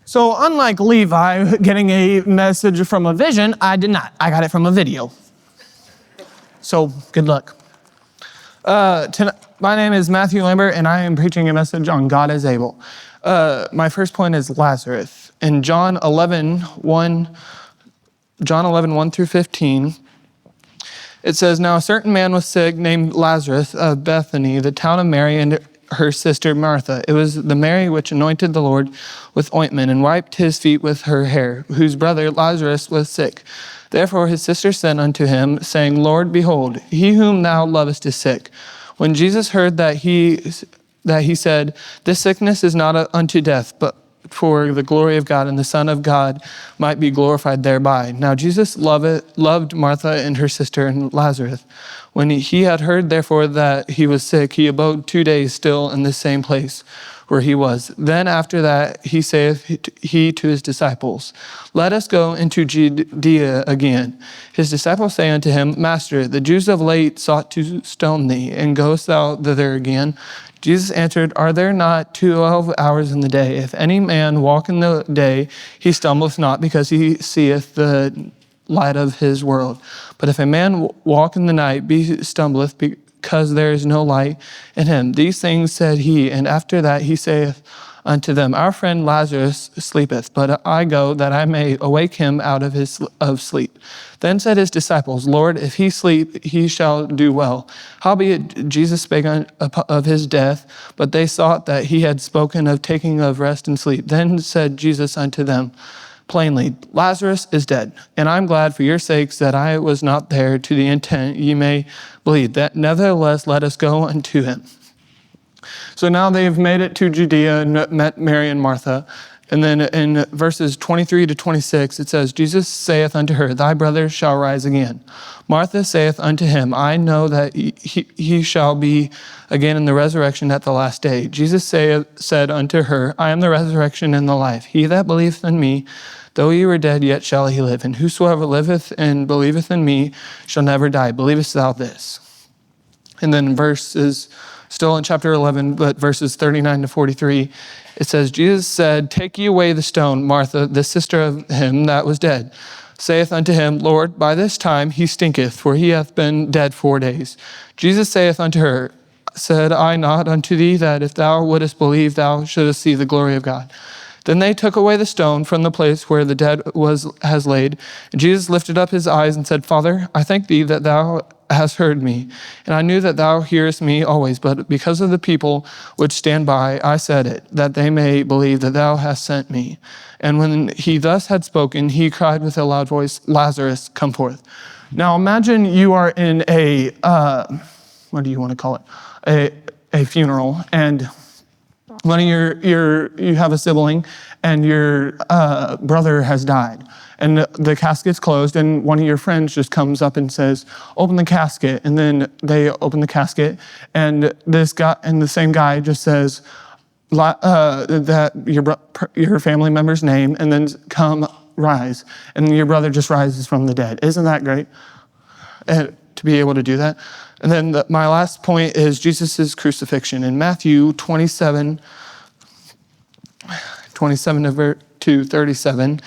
So unlike Levi getting a message from a vision, I did not. I got it from a video. So good luck. My name is Matthew Lambert, and I am preaching a message on God is able. My first point is Lazarus. In John 11:1 through 15, it says, "Now a certain man was sick named Lazarus of Bethany, the town of Mary and her sister Martha. It was the Mary which anointed the Lord with ointment and wiped his feet with her hair, whose brother Lazarus was sick. Therefore his sister sent unto him, saying, Lord, behold, he whom thou lovest is sick. When Jesus heard that, he said, This sickness is not unto death, but for the glory of God, and the Son of God might be glorified thereby. Now Jesus loved Martha and her sister and Lazarus. When he had heard therefore that he was sick, he abode 2 days still in the same place where he was. Then after that he saith he to his disciples, Let us go into Judea again. His disciples say unto him, Master, the Jews of late sought to stone thee, and goest thou thither again? Jesus answered, Are there not 12 hours in the day? If any man walk in the day, he stumbleth not, because he seeth the light of his world. But if a man walk in the night, he stumbleth, because there is no light in him. These things said he, and after that he saith unto them, Our friend Lazarus sleepeth, but I go that I may awake him out of sleep. Then said his disciples, Lord, if he sleep, he shall do well. Howbeit Jesus spake of his death, but they thought that he had spoken of taking of rest and sleep. Then said Jesus unto them plainly, Lazarus is dead, and I am glad for your sakes that I was not there, to the intent ye may believe. That nevertheless let us go unto him. So now they've made it to Judea and met Mary and Martha. And then in verses 23 to 26, it says, Jesus saith unto her, Thy brother shall rise again. Martha saith unto him, I know that he shall be again in the resurrection at the last day. Jesus said unto her, I am the resurrection and the life. He that believeth in me, though he were dead, yet shall he live. And whosoever liveth and believeth in me shall never die. Believest thou this? And then verses, still in chapter 11, but verses 39 to 43, it says, Jesus said, Take ye away the stone. Martha, the sister of him that was dead, saith unto him, Lord, by this time he stinketh, for he hath been dead 4 days. Jesus saith unto her, Said I not unto thee that if thou wouldest believe, thou shouldest see the glory of God? Then they took away the stone from the place where the dead has laid. And Jesus lifted up his eyes and said, Father, I thank thee that thou hast heard me. And I knew that thou hearest me always, but because of the people which stand by, I said it, that they may believe that thou hast sent me. And when he thus had spoken, he cried with a loud voice, Lazarus, come forth. Now imagine you are in a, what do you want to call it? A funeral, and one of you have a sibling, and your brother has died, and the casket's closed, and one of your friends just comes up and says, "Open the casket," and then they open the casket, and the same guy just says that your family member's name, and then come rise, and your brother just rises from the dead. Isn't that great? And to be able to do that. And then my last point is Jesus' crucifixion. In Matthew 27 to 37,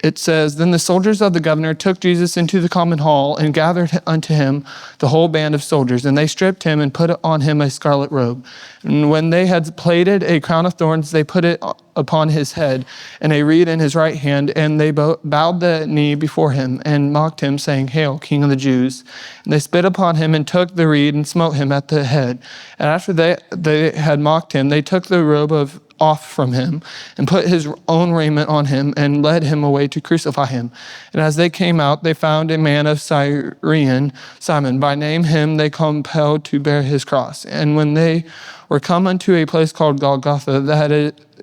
it says, Then the soldiers of the governor took Jesus into the common hall and gathered unto him the whole band of soldiers. And they stripped him and put on him a scarlet robe. And when they had plaited a crown of thorns, they put it upon his head and a reed in his right hand. And they bowed the knee before him and mocked him, saying, Hail, King of the Jews. And they spit upon him and took the reed and smote him at the head. And after they had mocked him, they took the robe off from him and put his own raiment on him and led him away to crucify him. And as they came out, they found a man of Cyrene, Simon by name. Him they compelled to bear his cross. And when they were come unto a place called Golgotha, that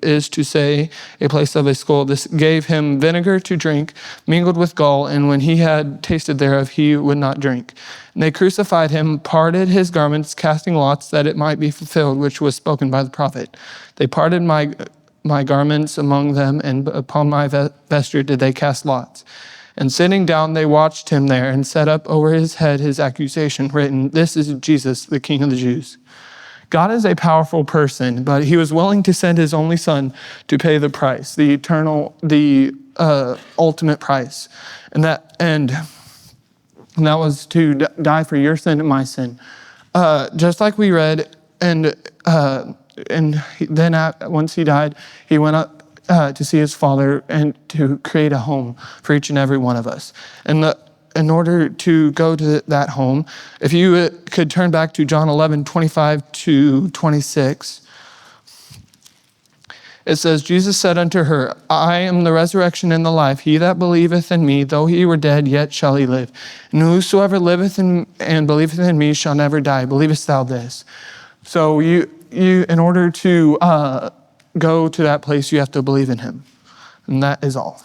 is to say, a place of a skull, this gave him vinegar to drink, mingled with gall, and when he had tasted thereof, he would not drink. And they crucified him, parted his garments, casting lots, that it might be fulfilled, which was spoken by the prophet. They parted my garments among them, and upon my vesture did they cast lots. And sitting down, they watched him there, and set up over his head his accusation, written, This is Jesus, the King of the Jews. God is a powerful person, but he was willing to send his only son to pay the price, the ultimate price. And that was to die for your sin and my sin. Just like we read, and then once he died, he went up to see his Father and to create a home for each and every one of us. And in order to go to that home, if you could turn back to John 11:25-26, it says, Jesus said unto her, I am the resurrection and the life. He that believeth in me, though he were dead, yet shall he live. And whosoever liveth and believeth in me shall never die. Believest thou this? So you in order to go to that place, you have to believe in him. And that is all.